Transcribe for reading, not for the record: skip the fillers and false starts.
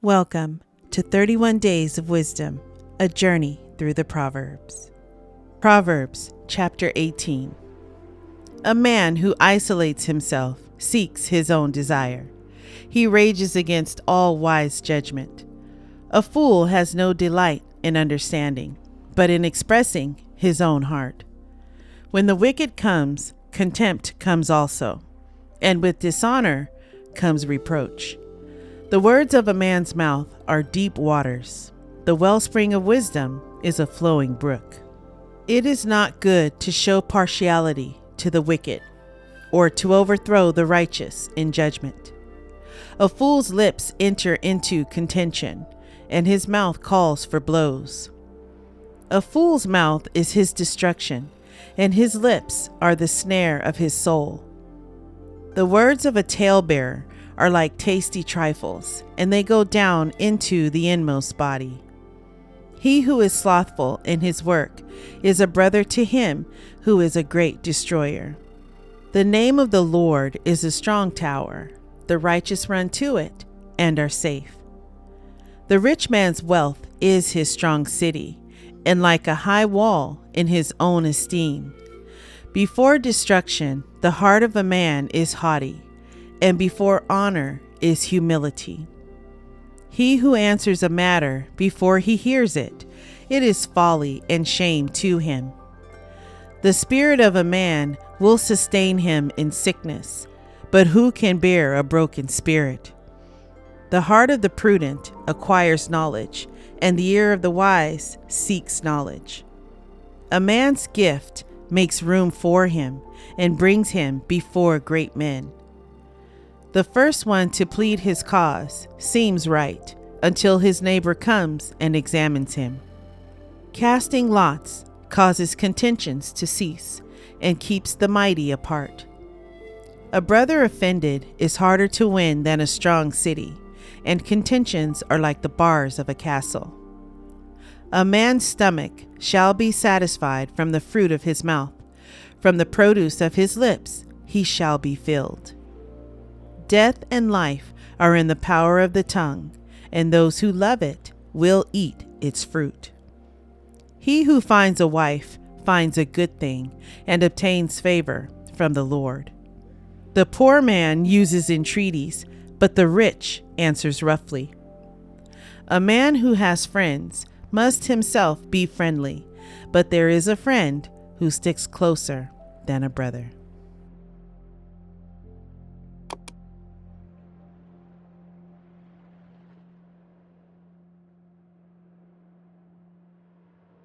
Welcome to 31 Days of Wisdom, a journey through the Proverbs. Proverbs chapter 18. A man who isolates himself seeks his own desire. He rages against all wise judgment. A fool has no delight in understanding, but in expressing his own heart. When the wicked comes, contempt comes also, and with dishonor comes reproach. The words of a man's mouth are deep waters. The wellspring of wisdom is a flowing brook. It is not good to show partiality to the wicked, or to overthrow the righteous in judgment. A fool's lips enter into contention, and his mouth calls for blows. A fool's mouth is his destruction, and his lips are the snare of his soul. The words of a talebearer are like tasty trifles, and they go down into the inmost body. He who is slothful in his work is a brother to him who is a great destroyer. The name of the Lord is a strong tower. The righteous run to it and are safe. The rich man's wealth is his strong city, and like a high wall in his own esteem. Before destruction, the heart of a man is haughty, and before honor is humility. He who answers a matter before he hears it, it is folly and shame to him. The spirit of a man will sustain him in sickness, but who can bear a broken spirit? The heart of the prudent acquires knowledge, and the ear of the wise seeks knowledge. A man's gift makes room for him and brings him before great men. The first one to plead his cause seems right until his neighbor comes and examines him. Casting lots causes contentions to cease and keeps the mighty apart. A brother offended is harder to win than a strong city, and contentions are like the bars of a castle. A man's stomach shall be satisfied from the fruit of his mouth. From the produce of his lips he shall be filled. Death and life are in the power of the tongue, and those who love it will eat its fruit. He who finds a wife finds a good thing and obtains favor from the Lord. The poor man uses entreaties, but the rich answers roughly. A man who has friends must himself be friendly, but there is a friend who sticks closer than a brother.